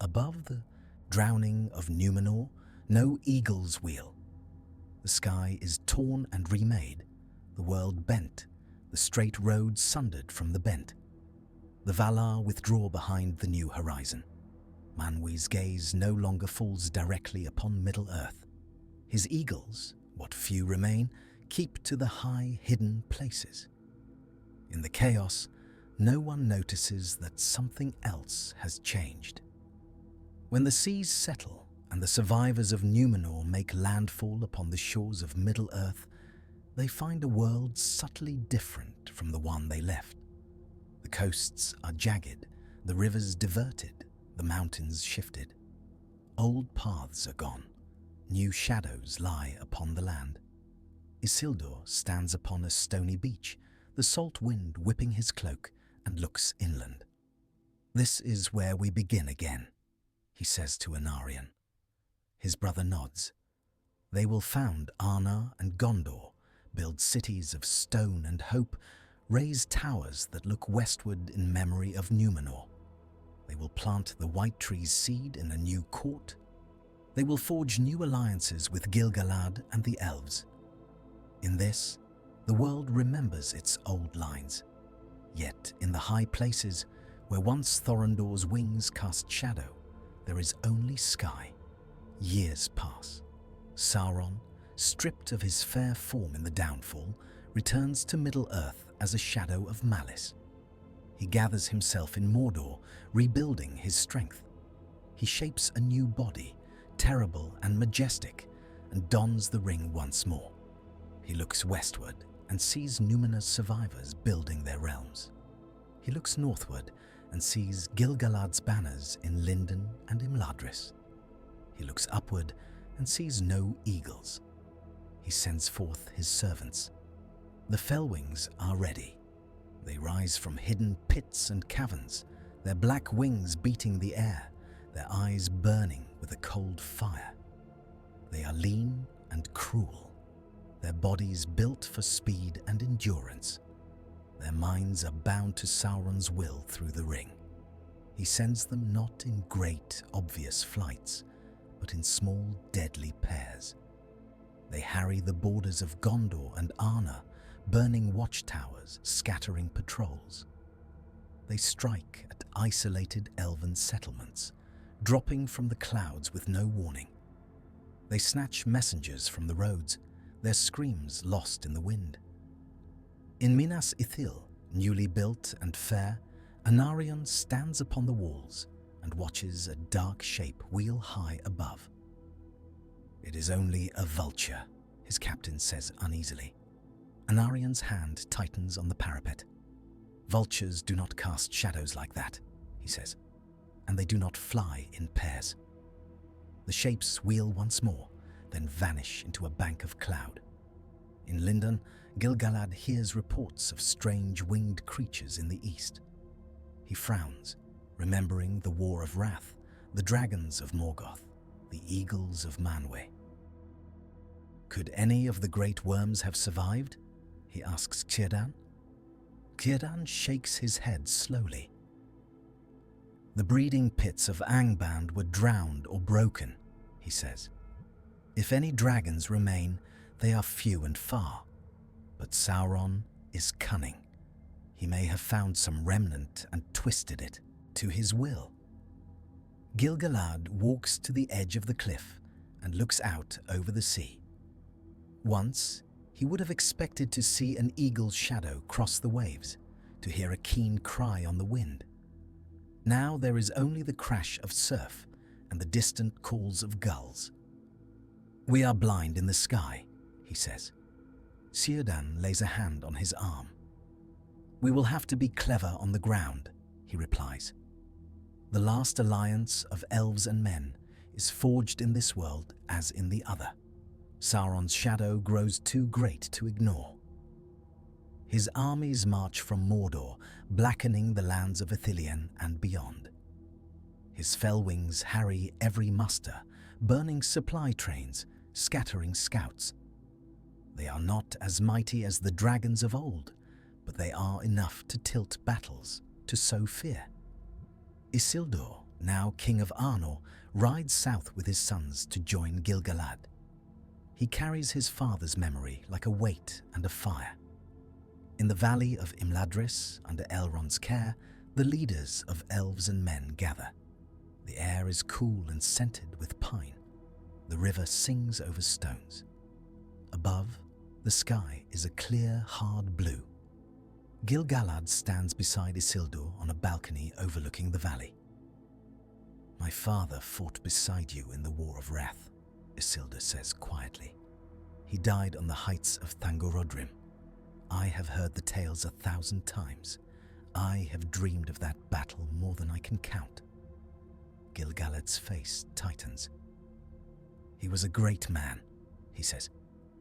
Above the drowning of Númenor, no eagles wheel. The sky is torn and remade, the world bent, the straight road sundered from the bent. The Valar withdraw behind the new horizon. Manwë's gaze no longer falls directly upon Middle-earth. His eagles, what few remain, keep to the high, hidden places. In the chaos, no one notices that something else has changed. When the seas settle and the survivors of Númenor make landfall upon the shores of Middle-earth, they find a world subtly different from the one they left. The coasts are jagged, the rivers diverted, the mountains shifted. Old paths are gone, new shadows lie upon the land. Isildur stands upon a stony beach, the salt wind whipping his cloak, and looks inland. "This is where we begin again," he says to Anarion. His brother nods. They will found Arnor and Gondor, build cities of stone and hope, raise towers that look westward in memory of Númenor. They will plant the White Tree's seed in a new court. They will forge new alliances with Gil-galad and the elves. In this, the world remembers its old lines. Yet in the high places, where once Thorondor's wings cast shadow, there is only sky. Years pass. Sauron, stripped of his fair form in the downfall, returns to Middle-earth as a shadow of malice. He gathers himself in Mordor, rebuilding his strength. He shapes a new body, terrible and majestic, and dons the ring once more. He looks westward and sees Númenor's survivors building their realms. He looks northward and sees Gil-galad's banners in Lindon and Imladris. He looks upward and sees no eagles. He sends forth his servants. The Fellwings are ready. They rise from hidden pits and caverns, their black wings beating the air, their eyes burning with a cold fire. They are lean and cruel, their bodies built for speed and endurance. Their minds are bound to Sauron's will through the ring. He sends them not in great, obvious flights, but in small, deadly pairs. They harry the borders of Gondor and Arnor, burning watchtowers, scattering patrols. They strike at isolated elven settlements, dropping from the clouds with no warning. They snatch messengers from the roads, their screams lost in the wind. In Minas Ithil, newly built and fair, Anarion stands upon the walls and watches a dark shape wheel high above. "It is only a vulture," his captain says uneasily. Anarion's hand tightens on the parapet. "Vultures do not cast shadows like that," he says, "and they do not fly in pairs." The shapes wheel once more, then vanish into a bank of cloud. In Lindon, Gil-galad hears reports of strange winged creatures in the east. He frowns, remembering the War of Wrath, the dragons of Morgoth, the eagles of Manwë. Could any of the great worms have survived? He asks Círdan. Círdan shakes his head slowly. "The breeding pits of Angband were drowned or broken," he says. "If any dragons remain, they are few and far. But Sauron is cunning. He may have found some remnant and twisted it to his will." Gil-galad walks to the edge of the cliff and looks out over the sea. Once, he would have expected to see an eagle's shadow cross the waves, to hear a keen cry on the wind. Now there is only the crash of surf and the distant calls of gulls. "We are blind in the sky," he says. Círdan lays a hand on his arm. "We will have to be clever on the ground," he replies. "The last alliance of elves and men is forged in this world as in the other. Sauron's shadow grows too great to ignore." His armies march from Mordor, blackening the lands of Ithilien and beyond. His fell wings harry every muster, burning supply trains, scattering scouts. They are not as mighty as the dragons of old, but they are enough to tilt battles, to sow fear. Isildur, now king of Arnor, rides south with his sons to join Gil-galad. He carries his father's memory like a weight and a fire. In the valley of Imladris, under Elrond's care, the leaders of elves and men gather. The air is cool and scented with pine. The river sings over stones. Above, the sky is a clear, hard blue. Gil-galad stands beside Isildur on a balcony overlooking the valley. "My father fought beside you in the War of Wrath," Isildur says quietly. "He died on the heights of Thangorodrim. I have heard the tales 1,000 times. I have dreamed of that battle more than I can count." Gil-galad's face tightens. "He was a great man," he says.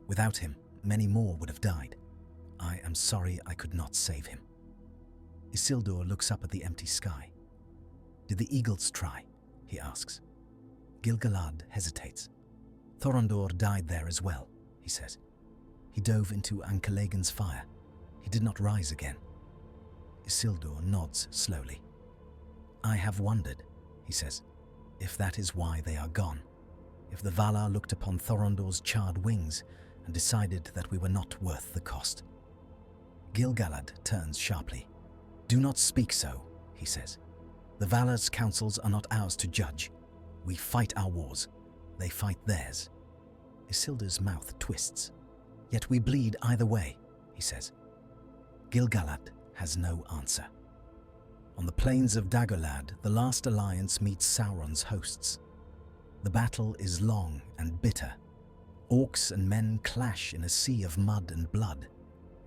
"Without him, many more would have died. I am sorry I could not save him." Isildur looks up at the empty sky. "Did the eagles try?" he asks. Gil-galad hesitates. "Thorondor died there as well," he says. "He dove into Ancalagon's fire. He did not rise again." Isildur nods slowly. "I have wondered," he says, "if that is why they are gone. If the Valar looked upon Thorondor's charred wings and decided that we were not worth the cost." Gil-galad turns sharply. "Do not speak so," he says. "The Valar's counsels are not ours to judge. We fight our wars. They fight theirs." Isildur's mouth twists. "Yet we bleed either way," he says. Gil-galad has no answer. On the plains of Dagorlad, the last alliance meets Sauron's hosts. The battle is long and bitter. Orcs and men clash in a sea of mud and blood.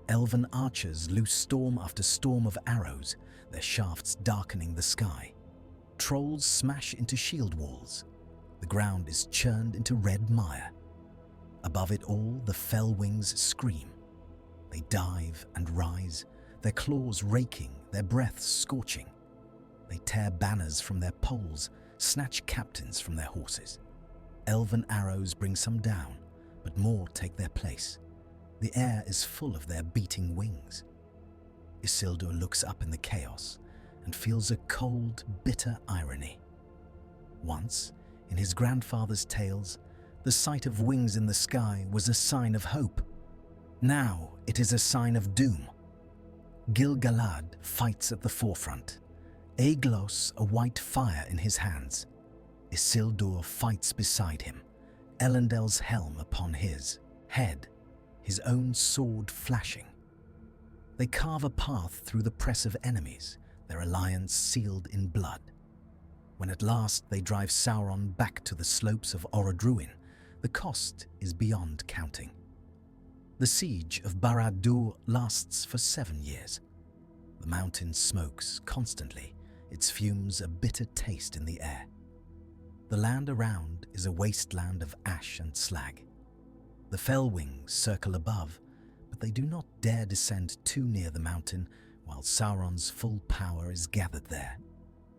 Elven archers loose storm after storm of arrows, their shafts darkening the sky. Trolls smash into shield walls. The ground is churned into red mire. Above it all, the fell wings scream. They dive and rise, their claws raking, their breaths scorching. They tear banners from their poles, snatch captains from their horses. Elven arrows bring some down, but more take their place. The air is full of their beating wings. Isildur looks up in the chaos and feels a cold, bitter irony. Once, in his grandfather's tales, the sight of wings in the sky was a sign of hope. Now it is a sign of doom. Gil-galad fights at the forefront, Aeglos a white fire in his hands. Isildur fights beside him, Elendil's helm upon his head, his own sword flashing. They carve a path through the press of enemies, their alliance sealed in blood. When at last they drive Sauron back to the slopes of Orodruin, the cost is beyond counting. The siege of Barad-dûr lasts for 7 years. The mountain smokes constantly, its fumes a bitter taste in the air. The land around is a wasteland of ash and slag. The fell wings circle above, but they do not dare descend too near the mountain while Sauron's full power is gathered there.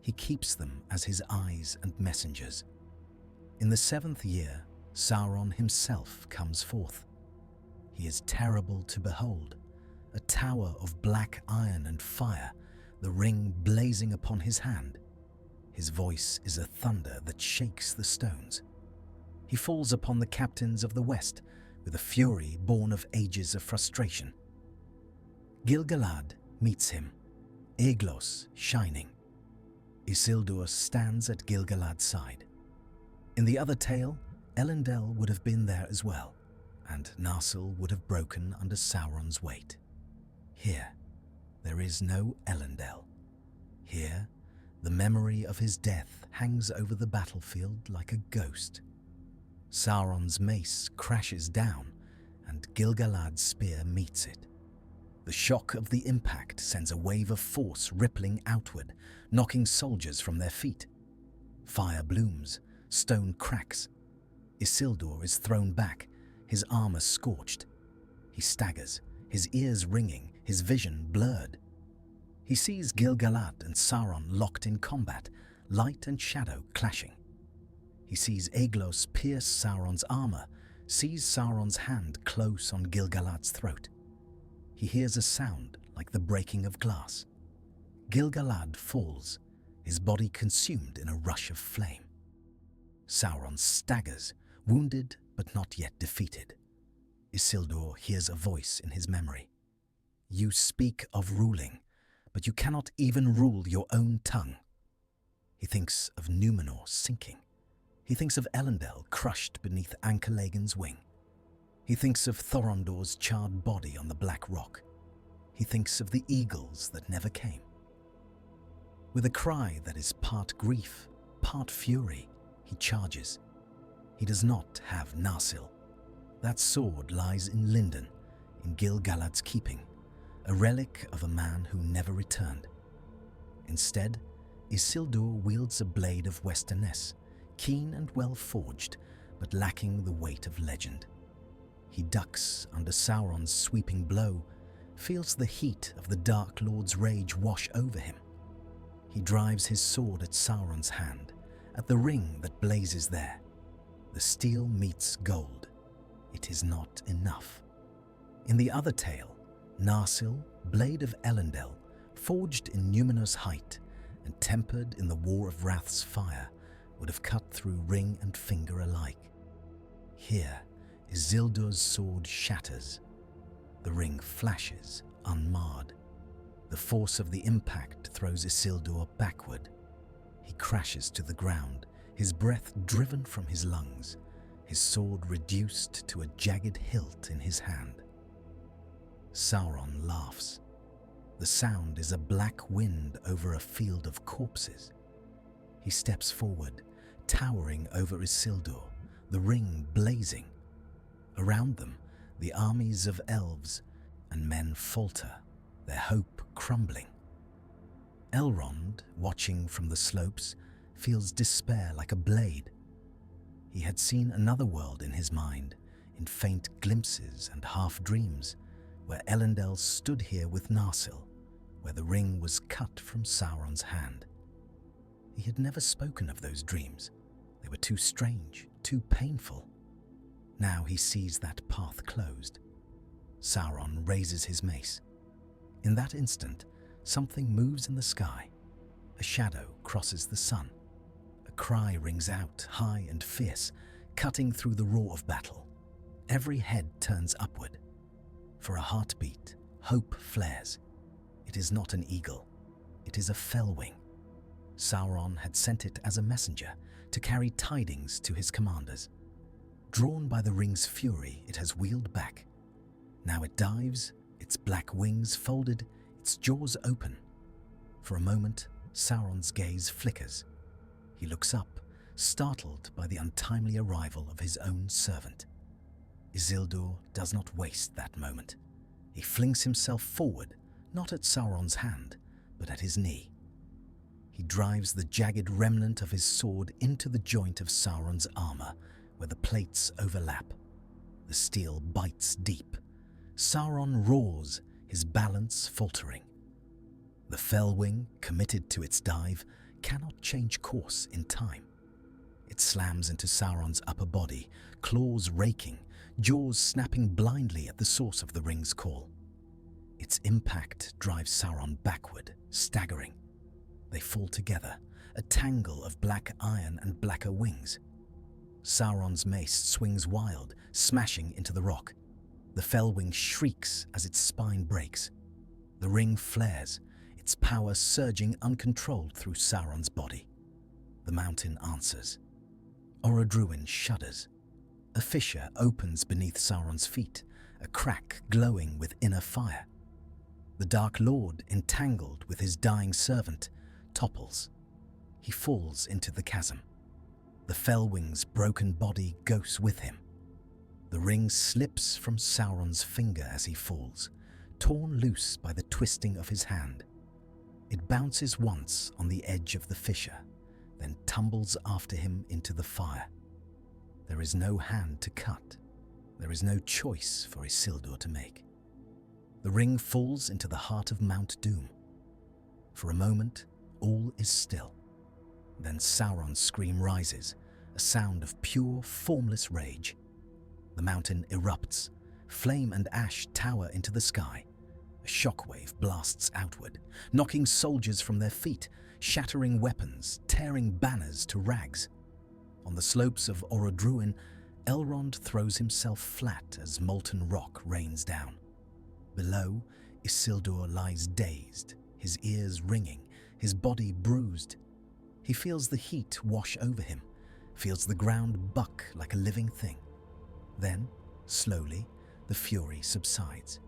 He keeps them as his eyes and messengers. In the 7th year, Sauron himself comes forth. He is terrible to behold, a tower of black iron and fire, the ring blazing upon his hand. His voice is a thunder that shakes the stones. He falls upon the captains of the West with a fury born of ages of frustration. Gil-galad meets him, Aeglos shining. Isildur stands at Gil-galad's side. In the other tale, Elendil would have been there as well, and Narsil would have broken under Sauron's weight. Here, there is no Elendil. Here, the memory of his death hangs over the battlefield like a ghost. Sauron's mace crashes down, and Gil-galad's spear meets it. The shock of the impact sends a wave of force rippling outward, knocking soldiers from their feet. Fire blooms, stone cracks. Isildur is thrown back, his armor scorched. He staggers, his ears ringing, his vision blurred. He sees Gil-galad and Sauron locked in combat, light and shadow clashing. He sees Aeglos pierce Sauron's armor, sees Sauron's hand close on Gil-galad's throat. He hears a sound like the breaking of glass. Gil-galad falls, his body consumed in a rush of flame. Sauron staggers, wounded but not yet defeated. Isildur hears a voice in his memory. You speak of ruling, but you cannot even rule your own tongue. He thinks of Númenor sinking. He thinks of Elendil crushed beneath Ancalagon's wing. He thinks of Thorondor's charred body on the black rock. He thinks of the eagles that never came. With a cry that is part grief, part fury, he charges. He does not have Narsil. That sword lies in Lindon, in Gil-galad's keeping, a relic of a man who never returned. Instead, Isildur wields a blade of Westernesse, keen and well forged, but lacking the weight of legend. He ducks under Sauron's sweeping blow, feels the heat of the Dark Lord's rage wash over him. He drives his sword at Sauron's hand, at the ring that blazes there. The steel meets gold. It is not enough. In the other tale, Narsil, blade of Elendil, forged in Númenor's height and tempered in the War of Wrath's fire, would have cut through ring and finger alike. Here, Isildur's sword shatters. The ring flashes, unmarred. The force of the impact throws Isildur backward. He crashes to the ground, his breath driven from his lungs, his sword reduced to a jagged hilt in his hand. Sauron laughs. The sound is a black wind over a field of corpses. He steps forward, towering over Isildur, the ring blazing. Around them, the armies of elves and men falter, their hope crumbling. Elrond, watching from the slopes, feels despair like a blade. He had seen another world in his mind, in faint glimpses and half-dreams, where Elendil stood here with Narsil, where the ring was cut from Sauron's hand. He had never spoken of those dreams. They were too strange, too painful. Now he sees that path closed. Sauron raises his mace. In that instant, something moves in the sky. A shadow crosses the sun. A cry rings out, high and fierce, cutting through the roar of battle. Every head turns upward. For a heartbeat, hope flares. It is not an eagle. It is a fellwing. Sauron had sent it as a messenger to carry tidings to his commanders. Drawn by the ring's fury, it has wheeled back. Now it dives, its black wings folded, its jaws open. For a moment, Sauron's gaze flickers. He looks up, startled by the untimely arrival of his own servant. Isildur does not waste that moment. He flings himself forward, not at Sauron's hand, but at his knee. He drives the jagged remnant of his sword into the joint of Sauron's armor, where the plates overlap. The steel bites deep. Sauron roars, his balance faltering. The fellwing, committed to its dive, cannot change course in time. It slams into Sauron's upper body, claws raking, jaws snapping blindly at the source of the ring's call. Its impact drives Sauron backward, staggering. They fall together, a tangle of black iron and blacker wings. Sauron's mace swings wild, smashing into the rock. The fellwing shrieks as its spine breaks. The ring flares, its power surging uncontrolled through Sauron's body. The mountain answers. Orodruin shudders. A fissure opens beneath Sauron's feet, a crack glowing with inner fire. The Dark Lord, entangled with his dying servant, topples. He falls into the chasm. The fellwing's broken body goes with him. The ring slips from Sauron's finger as he falls, torn loose by the twisting of his hand. It bounces once on the edge of the fissure, then tumbles after him into the fire. There is no hand to cut. There is no choice for Isildur to make. The ring falls into the heart of Mount Doom. For a moment, all is still. Then Sauron's scream rises, a sound of pure, formless rage. The mountain erupts. Flame and ash tower into the sky. A shockwave blasts outward, knocking soldiers from their feet, shattering weapons, tearing banners to rags. On the slopes of Orodruin, Elrond throws himself flat as molten rock rains down. Below, Isildur lies dazed, his ears ringing, his body bruised. He feels the heat wash over him, feels the ground buck like a living thing. Then, slowly, the fury subsides.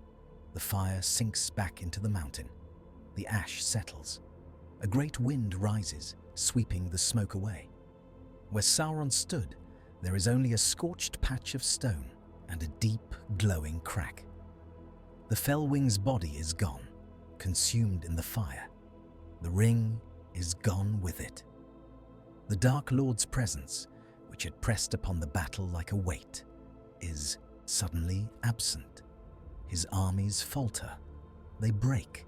The fire sinks back into the mountain. The ash settles. A great wind rises, sweeping the smoke away. Where Sauron stood, there is only a scorched patch of stone and a deep, glowing crack. The Fellwing's body is gone, consumed in the fire. The ring is gone with it. The Dark Lord's presence, which had pressed upon the battle like a weight, is suddenly absent. His armies falter. They break.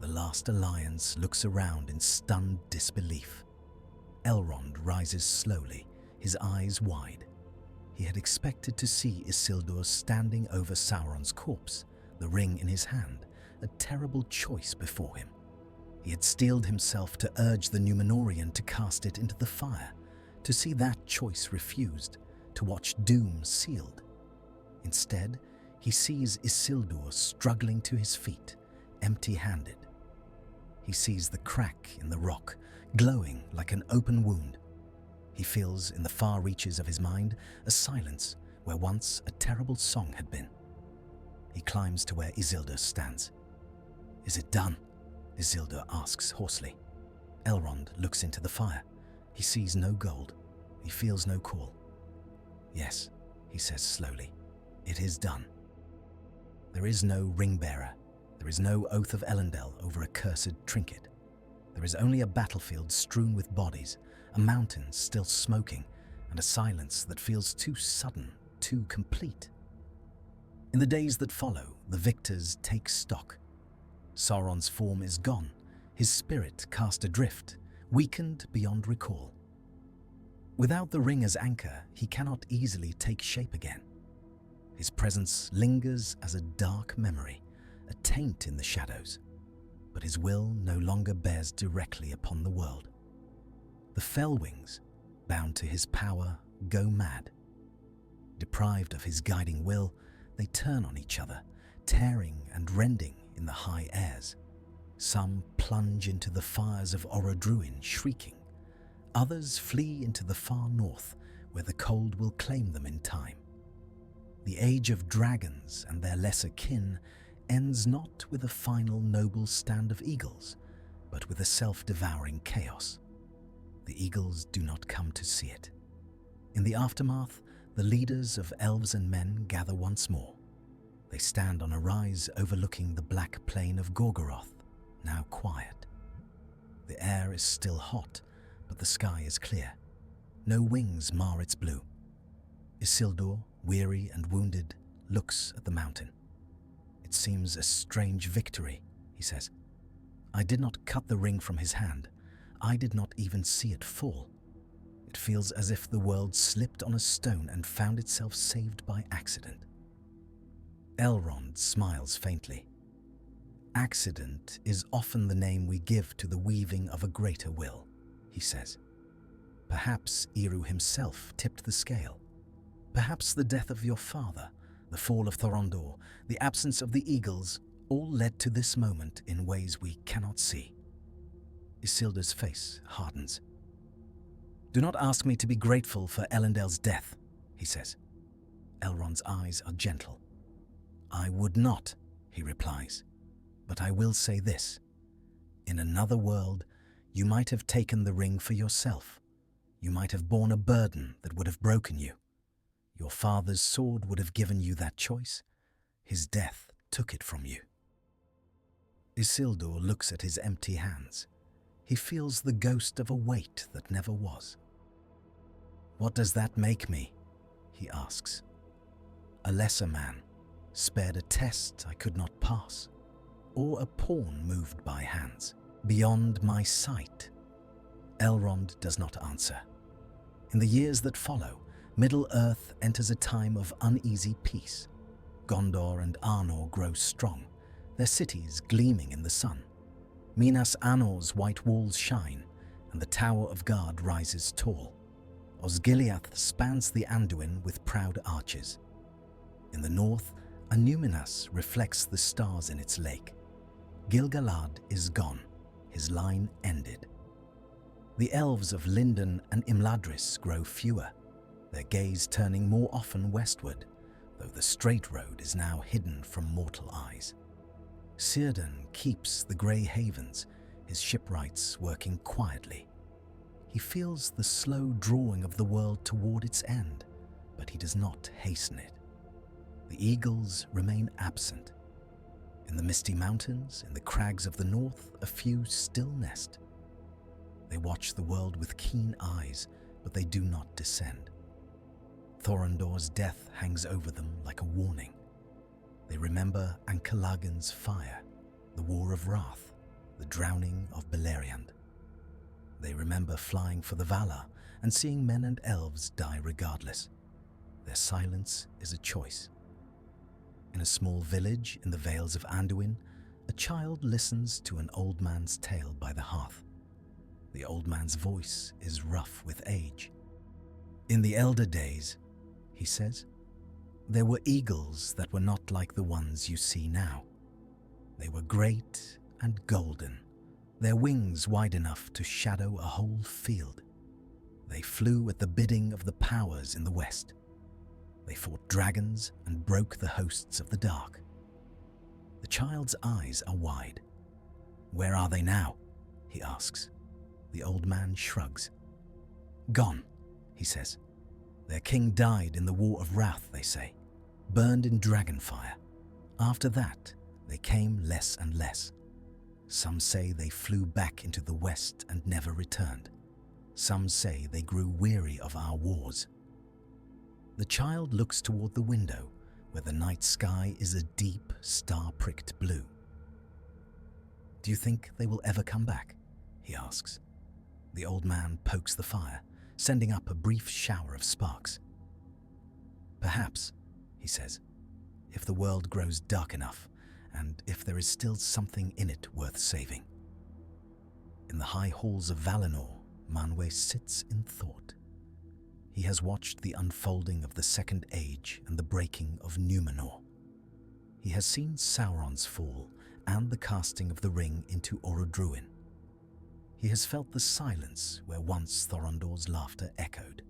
The last alliance looks around in stunned disbelief. Elrond rises slowly, his eyes wide. He had expected to see Isildur standing over Sauron's corpse, the ring in his hand, a terrible choice before him. He had steeled himself to urge the Númenórean to cast it into the fire, to see that choice refused, to watch doom sealed. Instead, he sees Isildur struggling to his feet, empty-handed. He sees the crack in the rock, glowing like an open wound. He feels in the far reaches of his mind a silence where once a terrible song had been. He climbs to where Isildur stands. "Is it done?" Isildur asks hoarsely. Elrond looks into the fire. He sees no gold. He feels no call. "Yes," he says slowly, "it is done." There is no ring-bearer. There is no oath of Elendil over a cursed trinket. There is only a battlefield strewn with bodies, a mountain still smoking, and a silence that feels too sudden, too complete. In the days that follow, the victors take stock. Sauron's form is gone, his spirit cast adrift, weakened beyond recall. Without the ring as anchor, he cannot easily take shape again. His presence lingers as a dark memory, a taint in the shadows, but his will no longer bears directly upon the world. The Fellwings, bound to his power, go mad. Deprived of his guiding will, they turn on each other, tearing and rending in the high airs. Some plunge into the fires of Orodruin, shrieking. Others flee into the far north, where the cold will claim them in time. The age of dragons and their lesser kin ends not with a final noble stand of eagles, but with a self-devouring chaos. The eagles do not come to see it. In the aftermath, the leaders of elves and men gather once more. They stand on a rise overlooking the black plain of Gorgoroth, now quiet. The air is still hot, but the sky is clear. No wings mar its blue. Isildur, weary and wounded, looks at the mountain. "It seems a strange victory," he says. "I did not cut the ring from his hand. I did not even see it fall. It feels as if the world slipped on a stone and found itself saved by accident." Elrond smiles faintly. "Accident is often the name we give to the weaving of a greater will," he says. "Perhaps Eru himself tipped the scale. Perhaps the death of your father, the fall of Thorondor, the absence of the eagles, all led to this moment in ways we cannot see." Isildur's face hardens. "Do not ask me to be grateful for Elendil's death," he says. Elrond's eyes are gentle. "I would not," he replies, "but I will say this. In another world, you might have taken the ring for yourself. You might have borne a burden that would have broken you. Your father's sword would have given you that choice. His death took it from you. Isildur looks at his empty hands. He feels the ghost of a weight that never was. What does that make me? He asks. A lesser man, spared a test I could not pass, or a pawn moved by hands, beyond my sight? Elrond does not answer. In the years that follow, Middle-earth enters a time of uneasy peace. Gondor and Arnor grow strong, their cities gleaming in the sun. Minas Anor's white walls shine, and the Tower of Guard rises tall. Osgiliath spans the Anduin with proud arches. In the north, a Númenórean reflects the stars in its lake. Gil-galad is gone, his line ended. The elves of Lindon and Imladris grow fewer, their gaze turning more often westward, though the straight road is now hidden from mortal eyes. Círdan keeps the grey havens, his shipwrights working quietly. He feels the slow drawing of the world toward its end, but he does not hasten it. The eagles remain absent. In the misty mountains, in the crags of the north, a few still nest. They watch the world with keen eyes, but they do not descend. Thorondor's death hangs over them like a warning. They remember Ancalagon's fire, the War of Wrath, the drowning of Beleriand. They remember flying for the Valar and seeing men and elves die regardless. Their silence is a choice. In a small village in the Vales of Anduin, a child listens to an old man's tale by the hearth. The old man's voice is rough with age. In the elder days, he says, there were eagles that were not like the ones you see now. They were great and golden, their wings wide enough to shadow a whole field. They flew at the bidding of the powers in the west. They fought dragons and broke the hosts of the dark. The child's eyes are wide. Where are they now? He asks. The old man shrugs. Gone, he says. Their king died in the War of Wrath, they say, burned in dragonfire. After that, they came less and less. Some say they flew back into the west and never returned. Some say they grew weary of our wars. The child looks toward the window, where the night sky is a deep, star-pricked blue. Do you think they will ever come back? He asks. The old man pokes the fire, sending up a brief shower of sparks. Perhaps, he says, if the world grows dark enough, and if there is still something in it worth saving. In the high halls of Valinor, Manwë sits in thought. He has watched the unfolding of the Second Age and the breaking of Númenor. He has seen Sauron's fall and the casting of the ring into Orodruin. He has felt the silence where once Thorondor's laughter echoed.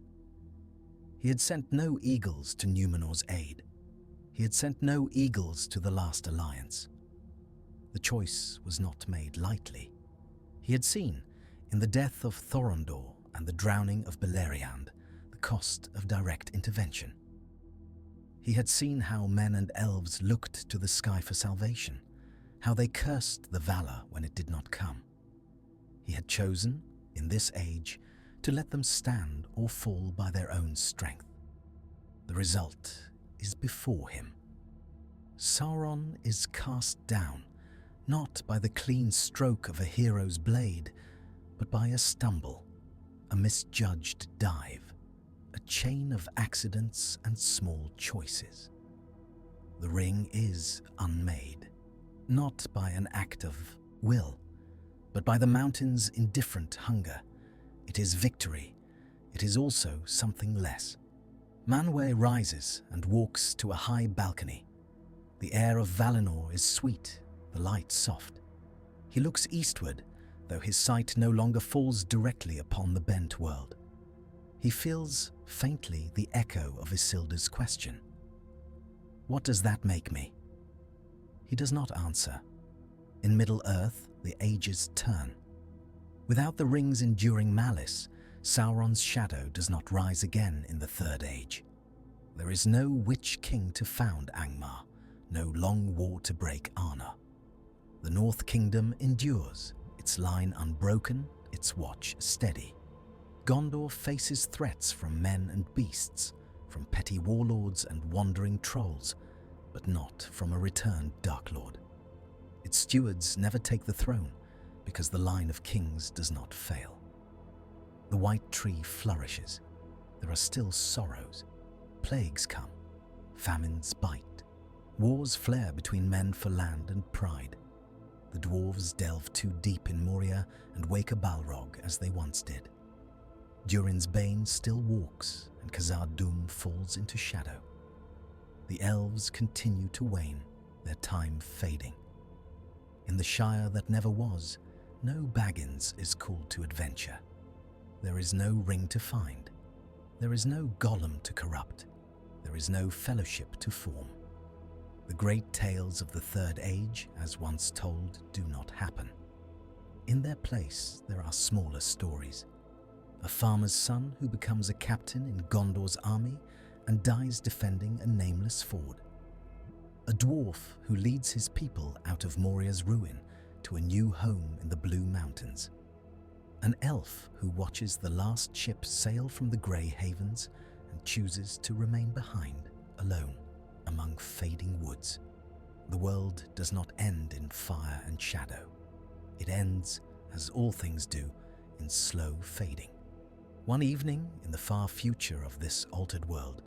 He had sent no eagles to Númenor's aid. He had sent no eagles to the last alliance. The choice was not made lightly. He had seen, in the death of Thorondor and the drowning of Beleriand, the cost of direct intervention. He had seen how men and elves looked to the sky for salvation, how they cursed the Valar when it did not come. He had chosen, in this age, to let them stand or fall by their own strength. The result is before him. Sauron is cast down, not by the clean stroke of a hero's blade, but by a stumble, a misjudged dive, a chain of accidents and small choices. The ring is unmade, not by an act of will, but by the mountain's indifferent hunger. It is victory. It is also something less. Manwë rises and walks to a high balcony. The air of Valinor is sweet, the light soft. He looks eastward, though his sight no longer falls directly upon the bent world. He feels faintly the echo of Isildur's question. What does that make me? He does not answer. In Middle-earth, the ages turn. Without the ring's enduring malice, Sauron's shadow does not rise again in the Third Age. There is no witch king to found Angmar, no long war to break Arnor. The North Kingdom endures, its line unbroken, its watch steady. Gondor faces threats from men and beasts, from petty warlords and wandering trolls, but not from a returned Dark Lord. Its stewards never take the throne, because the line of kings does not fail. The white tree flourishes. There are still sorrows. Plagues come. Famines bite. Wars flare between men for land and pride. The dwarves delve too deep in Moria and wake a Balrog as they once did. Durin's Bane still walks, and Khazad-dûm falls into shadow. The elves continue to wane, their time fading. In the Shire that never was, no Baggins is called to adventure. There is no ring to find. There is no Gollum to corrupt. There is no fellowship to form. The great tales of the Third Age, as once told, do not happen. In their place, there are smaller stories. A farmer's son who becomes a captain in Gondor's army and dies defending a nameless ford. A dwarf who leads his people out of Moria's ruin to a new home in the Blue Mountains. An elf who watches the last ship sail from the Grey Havens and chooses to remain behind, alone, among fading woods. The world does not end in fire and shadow. It ends, as all things do, in slow fading. One evening, in the far future of this altered world,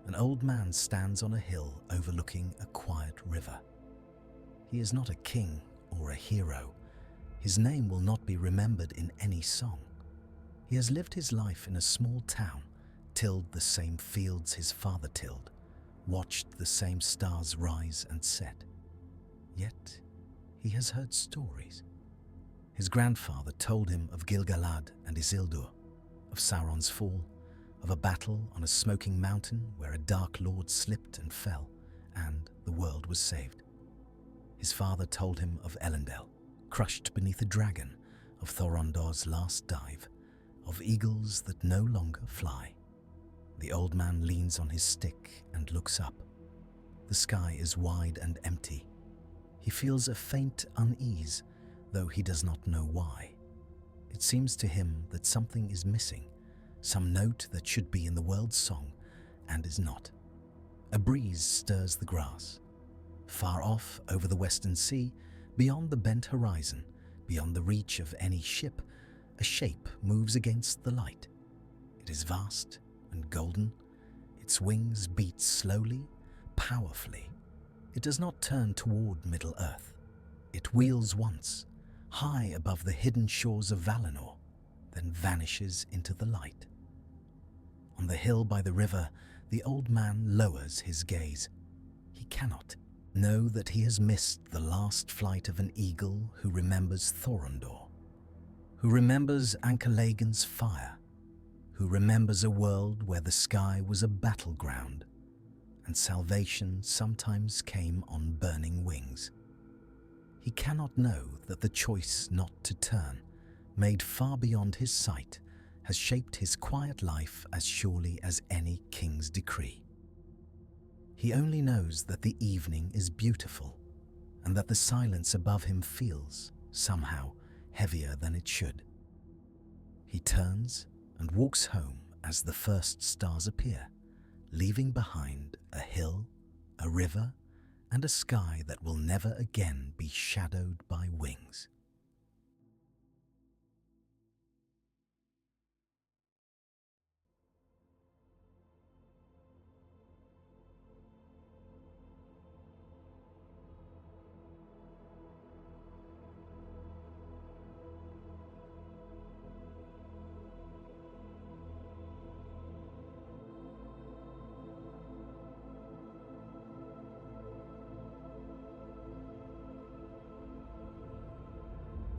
an old man stands on a hill overlooking a quiet river. He is not a king or a hero. His name will not be remembered in any song. He has lived his life in a small town, tilled the same fields his father tilled, watched the same stars rise and set. Yet, he has heard stories. His grandfather told him of Gil-galad and Isildur, of Sauron's fall, of a battle on a smoking mountain where a Dark Lord slipped and fell, and the world was saved. His father told him of Elendil, crushed beneath a dragon, of Thorondor's last dive, of eagles that no longer fly. The old man leans on his stick and looks up. The sky is wide and empty. He feels a faint unease, though he does not know why. It seems to him that something is missing, some note that should be in the world's song and is not. A breeze stirs the grass. Far off over the western sea, beyond the bent horizon, beyond the reach of any ship, a shape moves against the light. It is vast and golden. Its wings beat slowly, powerfully. It does not turn toward Middle-earth. It wheels once, high above the hidden shores of Valinor, then vanishes into the light. On the hill by the river, the old man lowers his gaze. He cannot know that he has missed the last flight of an eagle who remembers Thorondor, who remembers Ancalagon's fire, who remembers a world where the sky was a battleground and salvation sometimes came on burning wings. He cannot know that the choice not to turn, made far beyond his sight, has shaped his quiet life as surely as any king's decree. He only knows that the evening is beautiful, and that the silence above him feels, somehow, heavier than it should. He turns and walks home as the first stars appear, leaving behind a hill, a river, and a sky that will never again be shadowed by wings.